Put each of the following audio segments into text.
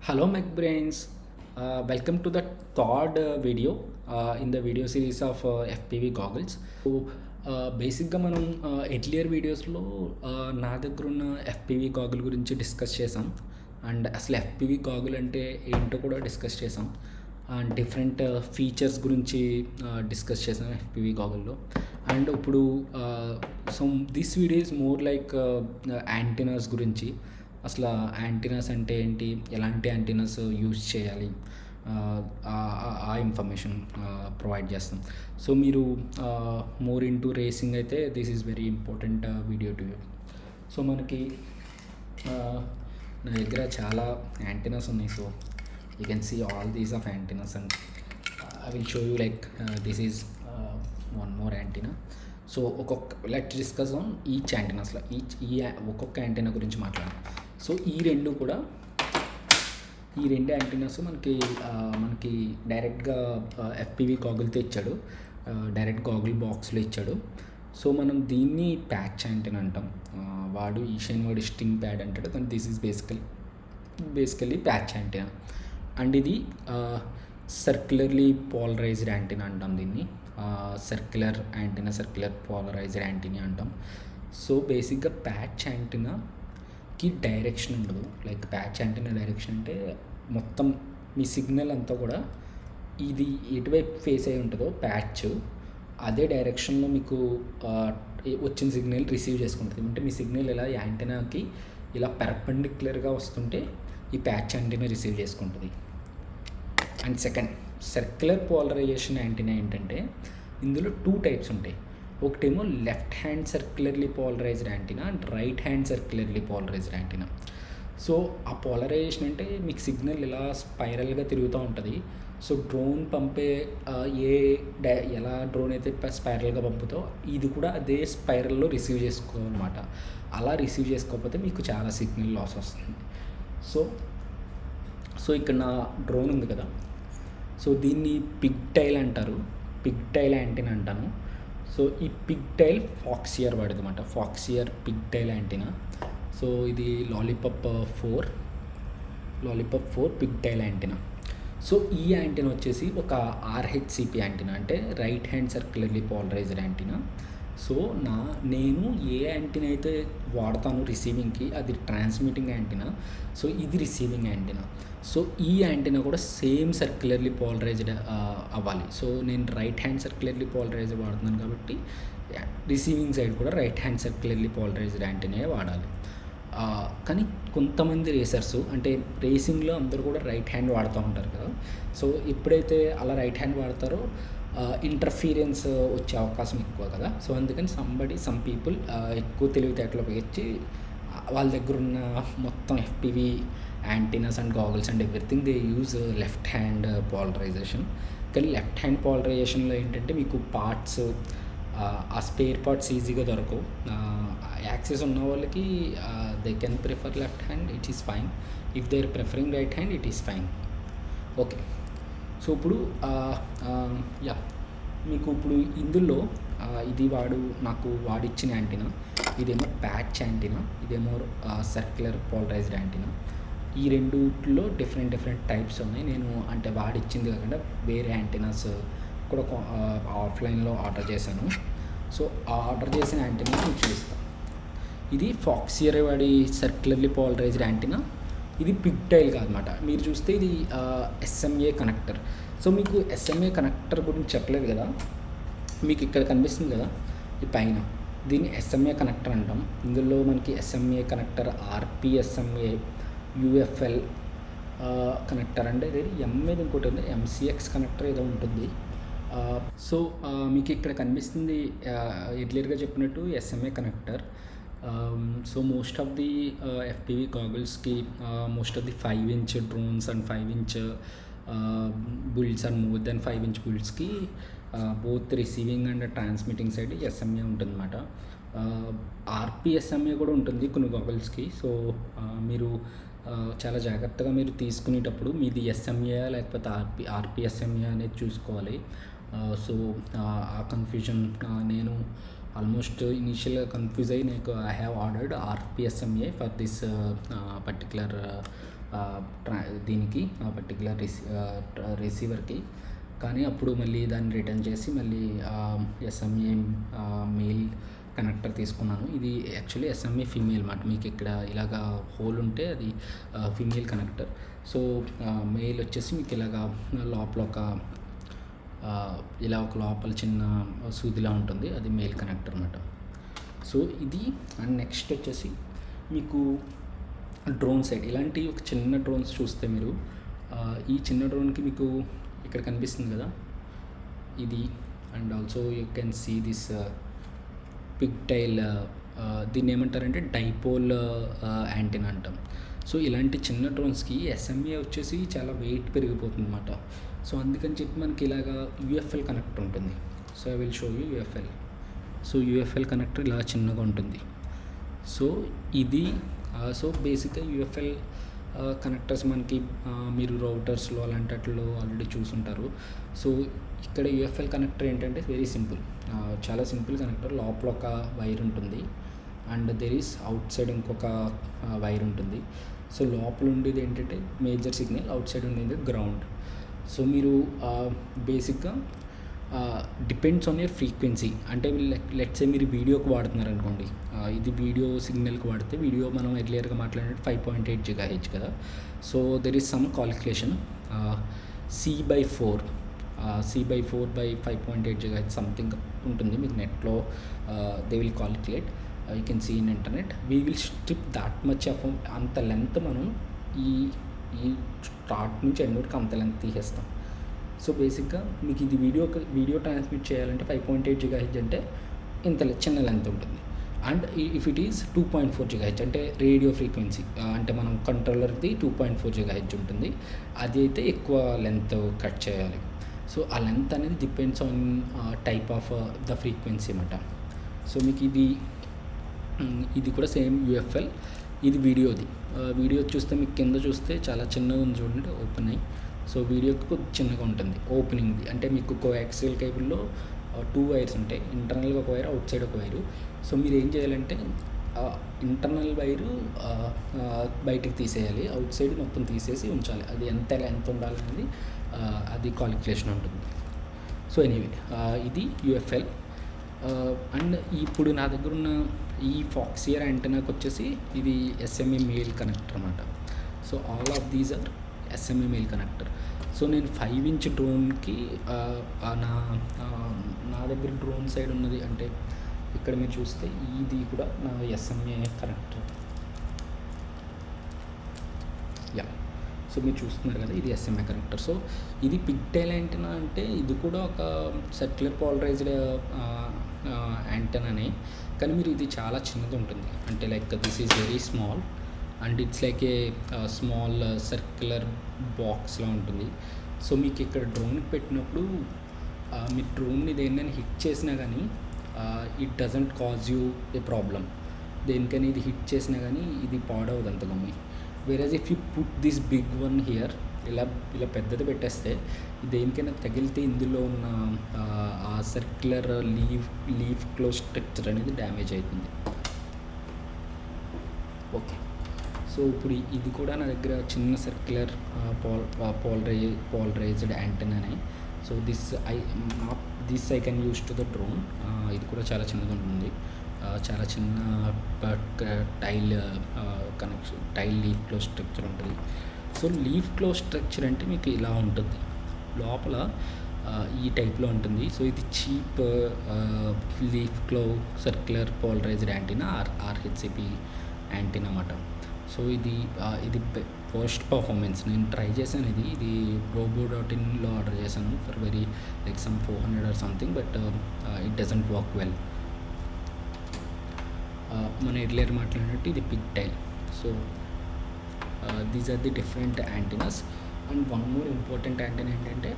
Hello, MacBrains. Welcome to the third video in the video series of FPV goggles. So, బేసిక్గా మనం earlier వీడియోస్లో నా దగ్గర ఉన్న ఎఫ్పివి గాగుల్ గురించి డిస్కస్ చేసాం. అండ్ అసలు ఎఫ్పివి గాగుల్ అంటే ఏంటో కూడా డిస్కస్ చేసాం. అండ్ డిఫరెంట్ ఫీచర్స్ గురించి డిస్కస్ చేసాం ఎఫ్పివి గాగుల్లో. అండ్ ఇప్పుడు so this video is more like antennas గురించి. అసలు యాంటీనాస్ అంటే ఏంటి, ఎలాంటి యాంటీనాస్ యూజ్ చేయాలి, ఆ ఇన్ఫర్మేషన్ ప్రొవైడ్ చేస్తాం. సో మీరు మోర్ ఇంటూ రేసింగ్ అయితే this is very important video to you. So మనకి నా దగ్గర చాలా యాంటీనాస్ ఉన్నాయి. So you can see all these of antennas and I will show you like this is one more antenna. So let discuss on each యాంటీనాస్లో ఒక్కొక్క antenna గురించి మాట్లాడదాం. So ఈ రెండు యాంటీనాస్ మనకి డైరెక్ట్గా ఎఫ్పివి గాగుల్తో ఇచ్చాడు, డైరెక్ట్ గాగుల్ బాక్స్లో ఇచ్చాడు. సో మనం దీన్ని ప్యాచ్ యాంటీనా అంటాం. వాడు వాడి స్టింగ్ ప్యాడ్ అంటాడు, కానీ this is basically patch antenna. And ఇది సర్క్యులర్లీ పోలరైజ్డ్ యాంటీనా అంటాం దీన్ని. సర్క్యులర్ పోలరైజ్డ్ యాంటీనా అంటాం. సో బేసిక్గా ప్యాచ్ యాంటీనాకి డైరెక్షన్ ఉండదు. లైక్ ప్యాచ్ యాంటీనా డైరెక్షన్ అంటే మొత్తం మీ సిగ్నల్ అంతా కూడా ఇది ఎటువైపు ఫేస్ అయి ఉంటుందో ప్యాచ్, అదే డైరెక్షన్లో మీకు వచ్చిన సిగ్నల్ రిసీవ్ చేసుకుంటుంది. అంటే మీ సిగ్నల్ ఇలా యాంటీనాకి ఇలా పెర్పెండిక్యులర్గా వస్తుంటే ఈ ప్యాచ్ యాంటీనా రిసీవ్ చేసుకుంటుంది. And second, circular polarization antenna ఏంటంటే ఇందులో 2 టైప్స్ ఉంటాయి. ఒకటేమో left hand circularly polarized antenna and right hand circularly polarized antenna. So ఆ పోలరైజేషన్ అంటే మీకు సిగ్నల్ ఇలా స్పైరల్గా తిరుగుతూ ఉంటుంది. సో డ్రోన్ పంపే ఎలా డ్రోన్ అయితే స్పైరల్గా పంపుతో ఇది కూడా అదే స్పైరల్లో రిసీవ్ చేసుకోవాలన్నమాట. అలా రిసీవ్ చేసుకోకపోతే మీకు చాలా సిగ్నల్ లాస్ వస్తుంది. సో ఇక్కడ నా డ్రోన్ ఉంది కదా, సో దీన్ని పిగ్ టైల్ అంటారు, పిగ్ టైల్ యాంటీనా అంటాను. సో ఈ పిగ్ టైల్ ఫాక్సియర్ వాడిది అనమాట, Foxeer pigtail antenna. So ఇది lollipop 4 pigtail antenna. So ఈ యాంటీనా వచ్చేసి ఒక ఆర్హెచ్సిపి యాంటీనా, అంటే right hand circularly polarized antenna. So నేను ఏ యాంటీనా అయితే వాడతాను రిసీవింగ్కి అది ట్రాన్స్మిటింగ్ యాంటీనా. సో ఇది రిసీవింగ్ యాంటీనా. సో ఈ యాంటీనా కూడా సేమ్ సర్క్యులర్లీ పోలరైజ్డ్ అవ్వాలి. సో నేను రైట్ హ్యాండ్ సర్క్యులర్లీ పోలరైజ్డ్ వాడుతున్నాను కాబట్టి రిసీవింగ్ సైడ్ కూడా right hand circularly polarized antenna వాడాలి. కానీ కొంతమంది రేసర్స్ అంటే రేసింగ్లో అందరూ కూడా రైట్ హ్యాండ్ వాడుతూ ఉంటారు కదా. సో ఎప్పుడైతే అలా రైట్ హ్యాండ్ వాడతారో ఇంటర్ఫీరెన్స్ వచ్చే అవకాశం ఎక్కువ కదా. సో అందుకని సమ్ పీపుల్ ఎక్కువ తెలివితేటలు ఉపయోగించి వాళ్ళ దగ్గర ఉన్న మొత్తం FPV antennas and goggles and everything they use left hand polarization. కానీ లెఫ్ట్ హ్యాండ్ పోలరైజేషన్లో ఏంటంటే మీకు పార్ట్స్, ఆ స్పేర్ పార్ట్స్ ఈజీగా దొరకవు. యాక్సెస్ ఉన్న వాళ్ళకి they can prefer left hand, it is fine. If they are preferring right hand, it is fine. Okay, so ఇప్పుడు మీకు ఇప్పుడు ఇందులో ఇది నాకు వాడిచ్చిన యాంటీనా, ఇదేమో ప్యాచ్ యాంటీనా, ఇదేమో సర్క్యులర్ పోలరైజ్డ్ యాంటీనా. ఈ రెండులో డిఫరెంట్ టైప్స్ ఉన్నాయి. నేను అంటే వాడిచ్చింది కాకుండా వేరే యాంటీనాస్ కూడా ఆఫ్లైన్లో ఆర్డర్ చేశాను. సో ఆర్డర్ చేసిన యాంటీనా మీకు చూస్తాను. ఇది ఫాక్సియర్ వాడి సర్క్యులర్లీ పోలరైజ్డ్ యాంటీనా. ఇది పిగ్ టైల్ కాదన్నమాట. మీరు చూస్తే ఇది ఎస్ఎంఏ కనెక్టర్. సో మీకు ఎస్ఎంఏ కనెక్టర్ గురించి చెప్పలేదు కదా, మీకు ఇక్కడ కనిపిస్తుంది కదా ఈ పైన, దీన్ని ఎస్ఎంఏ కనెక్టర్ అంటాం. ఇందులో మనకి ఎస్ఎంఏ కనెక్టర్, ఆర్పిఎస్ఎంఏ, యూఎఫ్ఎల్ కనెక్టర్ అంటే ఎంఏది ఇంకోటి ఉంది, ఎంసిఎక్స్ కనెక్టర్ ఏదో ఉంటుంది. సో మీకు ఇక్కడ కనిపిస్తుంది ఎర్లియర్గా చెప్పినట్టు SMA connector. So most of the FPV గాగుల్స్కి, most of the 5-inch drones and 5-inch builds and more than 5-inch బుల్డ్స్కి both receiving and transmitting side SMA ఉంటుందన్నమాట. ఆర్పిఎస్ఎంఏ కూడా ఉంటుంది కొన్ని గాగుల్స్కి. సో మీరు చాలా జాగ్రత్తగా మీరు తీసుకునేటప్పుడు మీది ఎస్ఎంఏ లేకపోతే ఆర్పిఎస్ఎంఏ అనేది చూసుకోవాలి. సో ఆ కన్ఫ్యూజన్ నేను ఆల్మోస్ట్ ఇనీషియల్గా కన్ఫ్యూజ్ అయ్యి I have ordered RPSMA for this particular దీనికి ఆ పర్టికులర్ రిసీవర్కి. కానీ అప్పుడు మళ్ళీ దాన్ని రిటర్న్ చేసి మళ్ళీ ఎస్ఎంఏ మేల్ కనెక్టర్ తీసుకున్నాను. ఇది యాక్చువల్లీ ఎస్ఎంఏ ఫీమేల్ మాట. మీకు ఇక్కడ ఇలాగా హోల్ ఉంటే అది ఫీమేల్ కనెక్టర్. సో మేల్ వచ్చేసి మీకు ఇలాగా లోపల ఇలా ఒక లోపల చిన్న సూదిలా ఉంటుంది, అది మేల్ కనెక్టర్ అన్నమాట. సో ఇది. అండ్ నెక్స్ట్ వచ్చేసి మీకు డ్రోన్ సైడ్ ఇలాంటి ఒక చిన్న డ్రోన్స్ చూస్తే మీరు ఈ చిన్న డ్రోన్కి మీకు ఇక్కడ కనిపిస్తుంది కదా ఇది. And also you can see this pigtail. దీన్ని ఏమంటారంటే డైపోల్ యాంటీనా అంటాం. సో ఇలాంటి చిన్న డ్రోన్స్కి ఎస్ఎంఏ వచ్చేసి చాలా వెయిట్ పెరిగిపోతుంది అన్నమాట. సో అందుకని చెప్పి మనకి ఇలాగా యూఎఫ్ఎల్ కనెక్టర్ ఉంటుంది. So I will show you UFL. So UFL connector ఇలా చిన్నగా ఉంటుంది. సో ఇది సో బేసిక్గా యూఎఫ్ఎల్ కనెక్టర్స్ మనకి మీరు రౌటర్స్లో అలాంటి వాటిలో ఆల్రెడీ చూసుంటారు. సో ఇక్కడ యూఎఫ్ఎల్ కనెక్టర్ ఏంటంటే వెరీ సింపుల్, చాలా సింపుల్ కనెక్టర్. లోపల ఒక వైర్ ఉంటుంది and there is out side ఇంకొక వైర్ ఉంటుంది. సో లోపల ఉండేది ఏంటంటే మేజర్ సిగ్నల్, అవుట్ సైడ్ ఉండేది గ్రౌండ్. సో మీరు బేసిక్గా డిపెండ్స్ ఆన్ యర్ ఫ్రీక్వెన్సీ. అంటే లెట్స్ సే మీరు వీడియోకి వాడుతున్నారు అనుకోండి, ఇది వీడియో సిగ్నల్కి వాడితే వీడియో మనం ఎర్లియర్గా మాట్లాడినట్టు 5.8 GHz కదా. So there is some calculation C/4 by 5.8 GHz something ఉంటుంది. మీకు నెట్లో they will calculate, you can see in internet. We will strip that much of అంత లెంత్ మనం ఈ స్టార్ట్ నుంచి ఎండ్ వరకు అంత లెంత్ తీసేస్తాం. సో బేసిక్గా మీకు ఇది వీడియో ట్రాన్స్మిట్ చేయాలంటే 5.8 GHz అంటే ఇంత చిన్న లెంత్ ఉంటుంది. And if it is 2.4 GHz అంటే రేడియో ఫ్రీక్వెన్సీ, అంటే మనం కంట్రోలర్ది 2.4 GHz ఉంటుంది. అది అయితే ఎక్కువ లెంత్ కట్ చేయాలి. సో ఆ లెంత్ అనేది depends on type of the frequency అన్నమాట. సో మీకు ఇది కూడా సేమ్ యూఎఫ్ఎల్. ఇది వీడియోది. వీడియో చూస్తే మీకు కింద చూస్తే చాలా చిన్నగా ఉంది చూడండి, ఓపెన్ అయ్యి. సో వీడియోకి కొద్ది చిన్నగా ఉంటుంది ఓపెనింగ్ది. అంటే మీకు కోయాక్సియల్ కేబుల్లో 2 వైర్స్ ఉంటాయి, ఇంటర్నల్గా ఒక వైర్, అవుట్ సైడ్ ఒక వైరు. సో మీరు ఏం చేయాలంటే ఇంటర్నల్ వైరు బయటికి తీసేయాలి, అవుట్ సైడ్ మొత్తం తీసేసి ఉంచాలి. అది ఎంత ఉండాలనేది అది కాలిక్యులేషన్ ఉంటుంది. సో ఎనీవే ఇది యూఎఫ్ఎల్. అండ్ ఇప్పుడు నా దగ్గర ఉన్న ఈ ఫాక్సియర్ యాంటెనాకి వచ్చేసి ఇది ఎస్ఎంఏ మెయిల్ కనెక్టర్ అన్నమాట. So all of these are SMA male connector. So నేను 5" డ్రోన్కి నా దగ్గర డ్రోన్ సైడ్ ఉన్నది అంటే ఇక్కడ మీరు చూస్తే ఇది కూడా నా ఎస్ఎంఏ కనెక్టర్. యా, సో మీరు చూస్తున్నారు కదా, ఇది ఎస్ఎంఏ కనెక్టర్. సో ఇది పిగ్టైల్ యాంటెనా. అంటే ఇది కూడా ఒక సర్క్యులర్ పోలరైజ్డ్ యాంటెనానే, కానీ మీరు ఇది చాలా చిన్నది ఉంటుంది. అంటే like this is very small and it's like a small circular బాక్స్లా ఉంటుంది. సో మీకు ఇక్కడ డ్రోన్కి పెట్టినప్పుడు మీరు డ్రోన్ని దేన్నైనా హిట్ చేసినా కానీ it doesn't cause you a problem. దేనికైనా ఇది హిట్ చేసినా కానీ ఇది పాడవదు అంత గమ్మి. Whereas if you put this big one here, ఇలా పెద్దది పెట్టేస్తే దేనికైనా తగిలితే ఇందులో ఉన్న ఆ సర్క్యులర్ లీఫ్ క్లోజ్ స్ట్రక్చర్ అనేది డ్యామేజ్ అవుతుంది. ఓకే, సో ఇప్పుడు ఇది కూడా నా దగ్గర చిన్న సర్క్యులర్ పోలరైజ్డ్ యాంటెనానే. So this I can use to the drone. ఇది కూడా చాలా చిన్నది ఉంటుంది, చాలా చిన్న tail connection, tile leaf close structure ఉంటుంది. సో లీఫ్ క్లోజ్ స్ట్రక్చర్ అంటే మీకు ఇలా ఉంటుంది, లోపల ఈ టైప్లో ఉంటుంది. సో ఇది cheap leaf clover circular polarised antenna, RHCP antenna అన్నమాట. సో ఇది ఫస్ట్ పర్ఫార్మెన్స్ నేను ట్రై చేశాను. ఇది robo.inలో ఆర్డర్ చేశాను for very like some 400 or something, but it doesn't work well. మన ఎర్లియర్ మాట్లాడినట్టు ఇది pigtail. So these are the different antennas. And one more important antenna ఏంటంటే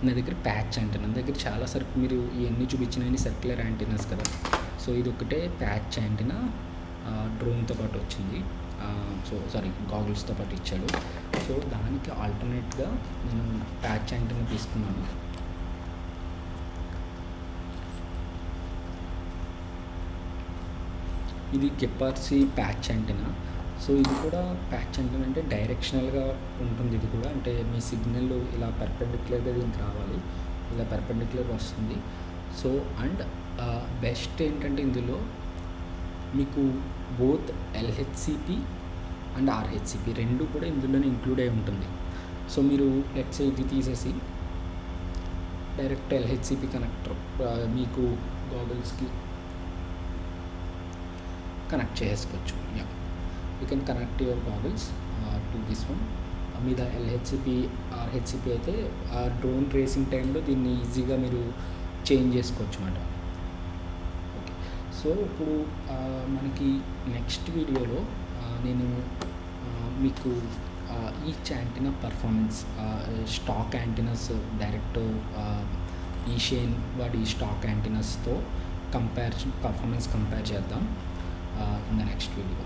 నా దగ్గర ప్యాచ్ యాంటీనా. నా దగ్గర చాలా మీరు ఇవన్నీ చూపించినవి సర్క్యులర్ యాంటీనాస్ కదా. సో ఇది ఒకటే ప్యాచ్ యాంటీనా డ్రోన్తో పాటు వచ్చింది. గాగుల్స్తో పాటు ఇచ్చాడు. సో దానికి ఆల్టర్నేట్గా నేను ప్యాచ్ యాంటీనా తీసుకున్నాను. ఇది కెపార్సీ ప్యాచ్ యాంటీనా. సో ఇది కూడా ప్యాచ్ అంటే డైరెక్షనల్గా ఉంటుంది. ఇది కూడా అంటే మీ సిగ్నల్ ఇలా పర్పెండిక్యులర్గా దీనికి రావాలి, ఇలా పర్పెండిక్యులర్గా వస్తుంది. సో అండ్ బెస్ట్ ఏంటంటే ఇందులో మీకు బోత్ ఎల్హెచ్సిపి అండ్ ఆర్హెచ్సిపి రెండు కూడా ఇందులోనే ఇంక్లూడ్ అయి ఉంటుంది. సో మీరు లెట్స్ ఇది తీసేసి డైరెక్ట్ ఎల్హెచ్సిపి కనెక్టర్ మీకు గాగుల్స్కి కనెక్ట్ చేసుకోవచ్చు. You can connect your goggles to this one. మీద ఎల్హెచ్సిపి ఆర్హెచ్సిపి అయితే ఆ డ్రోన్ రేసింగ్ టైంలో దీన్ని ఈజీగా మీరు చేంజ్ చేసుకోవచ్చు అన్నమాట. ఓకే, సో ఇప్పుడు మనకి నెక్స్ట్ వీడియోలో నేను మీకు each antenna performance, stock antennas direct ఈషేన్ వాడి స్టాక్ యాంటీనాస్తో పర్ఫార్మెన్స్ కంపేర్ చేద్దాం ఇన్ ద నెక్స్ట్ వీడియో.